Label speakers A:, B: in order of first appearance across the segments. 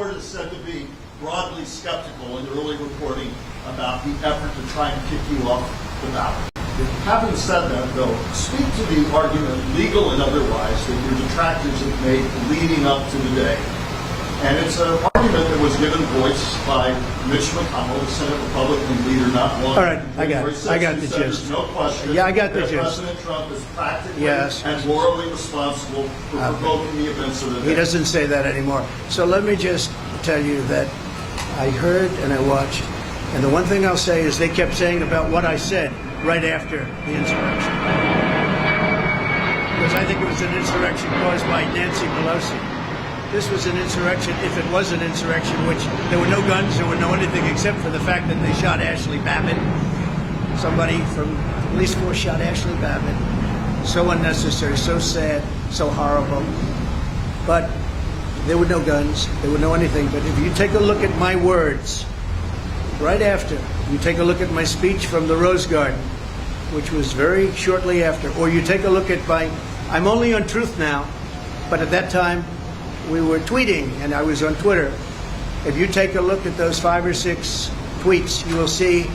A: court is said to be broadly skeptical in early reporting about the effort to try and kick you off the ballot. Having said that, though, speak to the argument, legal and otherwise, that your detractors have made leading up to the day. And it's an argument that was given voice by Mitch McConnell, the Senate Republican leader, not long.
B: All right, I got the gist.
A: No question.
B: Yeah, I got the
A: that
B: gist.
A: President Trump is practically and morally responsible for provoking the events of the day.
B: He doesn't say that anymore. So let me just tell you that I heard and I watched, and the one thing I'll say is they kept saying about what I said right after the insurrection. Because I think it was an insurrection caused by Nancy Pelosi. This was an insurrection, if it was an insurrection, which there were no guns, there were no anything except for the fact that they shot Ashley Babbitt. Somebody from the police force shot Ashley Babbitt. So unnecessary, so sad, so horrible. But there were no guns, there were no anything. But if you take a look at my words, right after, you take a look at my speech from the Rose Garden, which was very shortly after, or you take a look at I'm only on Truth now, but at that time, we were tweeting, and I was on Twitter. If you take a look at those 5 or 6 tweets, you will see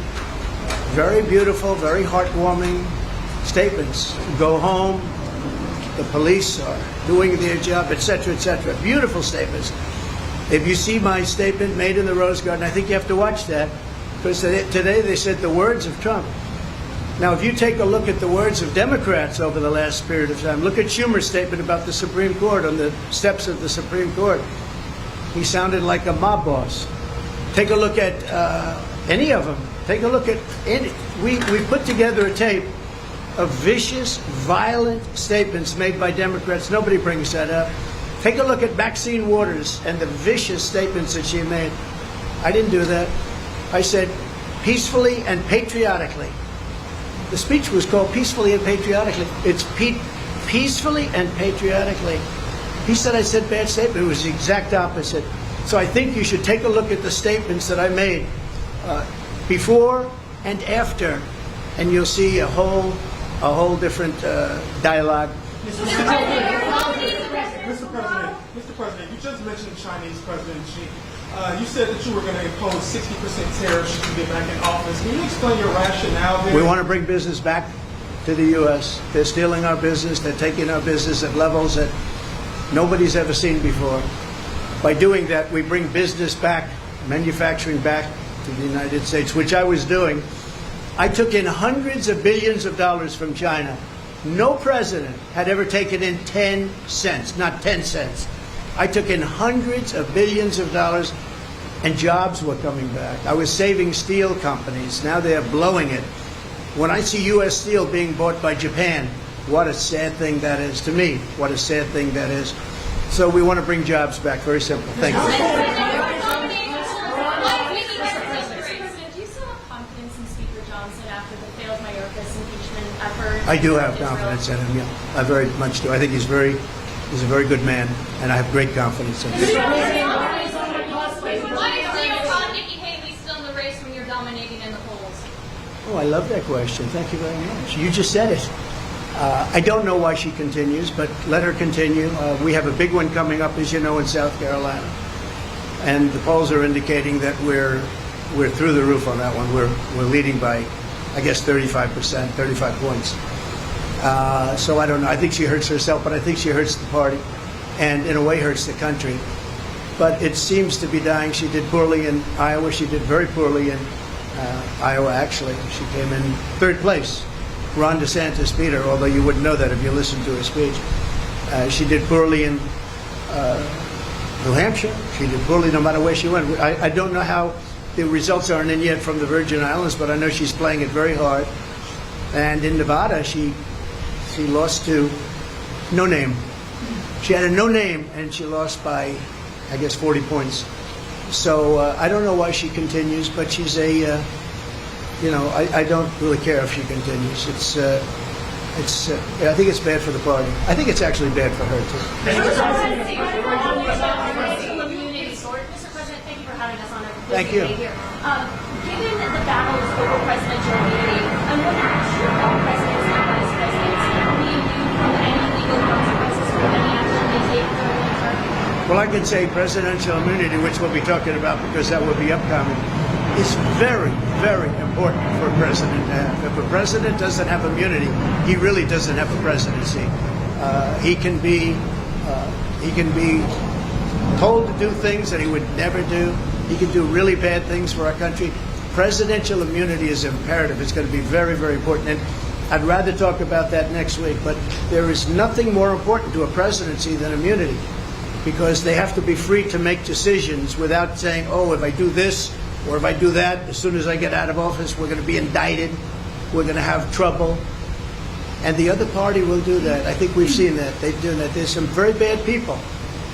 B: very beautiful, very heartwarming statements. Go home, the police are doing their job, etc., etc. Beautiful statements. If you see my statement made in the Rose Garden, I think you have to watch that, because today they said the words of Trump. Now, if you take a look at the words of Democrats over the last period of time, look at Schumer's statement about the Supreme Court on the steps of the Supreme Court. He sounded like a mob boss. Take a look at any of them. Take a look at any. We put together a tape of vicious, violent statements made by Democrats. Nobody brings that up. Take a look at Maxine Waters and the vicious statements that she made. I didn't do that. I said peacefully and patriotically. The speech was called Peacefully and Patriotically. It's peacefully and patriotically. He said I said bad statement. It was the exact opposite. So I think you should take a look at the statements that I made before and after, and you'll see a whole different dialogue.
C: Mr. President, you just mentioned Chinese President Xi. You said that you were going to impose 60% tariffs should you get back in office. Can you explain your rationale there?
B: We want to bring business back to the U.S. They're stealing our business. They're taking our business at levels that nobody's ever seen before. By doing that, we bring business back, manufacturing back to the United States, which I was doing. I took in hundreds of billions of dollars from China. No president had ever taken in 10 cents, not 10 cents. I took in hundreds of billions of dollars, and jobs were coming back. I was saving steel companies. Now they're blowing it. When I see U.S. steel being bought by Japan, what a sad thing that is to me. What a sad thing that is. So we want to bring jobs back. Very simple. Thank you.
D: Do you still have confidence in Speaker Johnson after the failed Mayorkas impeachment effort?
B: I do have confidence in him, yeah. I very much do. I think he's a very good man, and I have great confidence in him.
D: Why is Nikki Haley still in the race when you're dominating in the polls?
B: Oh, I love that question. Thank you very much. You just said it. I don't know why she continues, but let her continue. We have a big one coming up, as you know, in South Carolina. And the polls are indicating that we're through the roof on that one. We're leading by, I guess, 35%, 35 points. So I don't know. I think she hurts herself, but I think she hurts the party and, in a way, hurts the country. But it seems to be dying. She did poorly in Iowa. She did very poorly in Iowa, actually. She came in third place. Ron DeSantis beat her, although you wouldn't know that if you listened to her speech. She did poorly in New Hampshire. She did poorly no matter where she went. I don't know how the results aren't in yet from the Virgin Islands, but I know she's playing it very hard. And in Nevada, she lost to no name. She had a no name, and she lost by, I guess, 40 points. So I don't know why she continues, but she's a, I don't really care if she continues. I think it's bad for the party. I think it's actually bad for her, too.
D: Mr. President, thank you for having us on a
B: Thank you.
D: day here. Given the battle over presidential immunity, I'm going to ask you about presidents and vice presidents being immune from any legal consequences for any action they take during the term.
B: Well, I can say presidential immunity, which we'll be talking about because that will be upcoming, is very, very important for a president to have. If a president doesn't have immunity, he really doesn't have a presidency. He can be told to do things that he would never do. He can do really bad things for our country. Presidential immunity is imperative. It's going to be very, very important. And I'd rather talk about that next week. But there is nothing more important to a presidency than immunity, because they have to be free to make decisions without saying, oh, if I do this or if I do that, as soon as I get out of office, we're going to be indicted. We're going to have trouble. And the other party will do that. I think we've seen that. They've done that. There's some very bad people.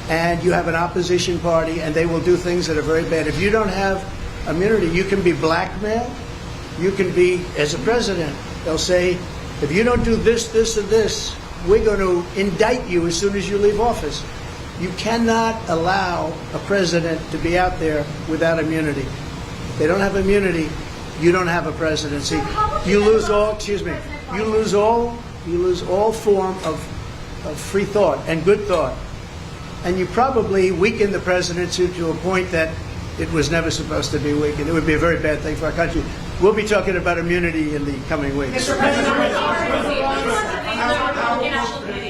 B: And you have an opposition party, and they will do things that are very bad. If you don't have immunity, you can be blackmailed. You can be, as a president, they'll say, if you don't do this, this, and this, we're going to indict you as soon as you leave office. You cannot allow a president to be out there without immunity. If they don't have immunity, you don't have a presidency. You lose all, you lose all form of free thought and good thought. And you probably weaken the presidency to a point that it was never supposed to be weakened. It would be a very bad thing for our country. We'll be talking about immunity in the coming weeks.
C: Mr. President,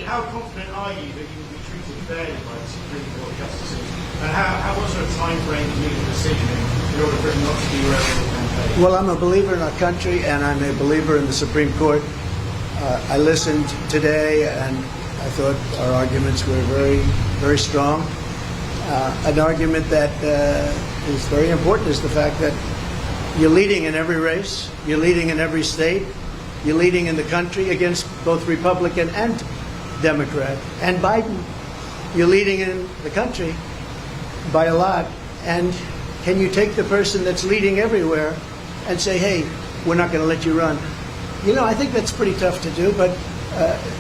E: how confident are you that you will be treated fairly by the Supreme Court justices? And how was there a time frame to make a decision in order for it not to be irreparable campaign?
B: Well, I'm a believer in our country, and I'm a believer in the Supreme Court. I listened today, and I thought our arguments were very, very strong. An argument that is very important is the fact that you're leading in every race, you're leading in every state, you're leading in the country against both Republican and Democrat. And Biden, you're leading in the country by a lot. And can you take the person that's leading everywhere and say, hey, we're not going to let you run? You know, I think that's pretty tough to do, but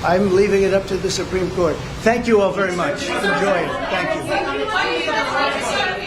B: I'm leaving it up to the Supreme Court. Thank you all very much. Enjoy it. Thank you.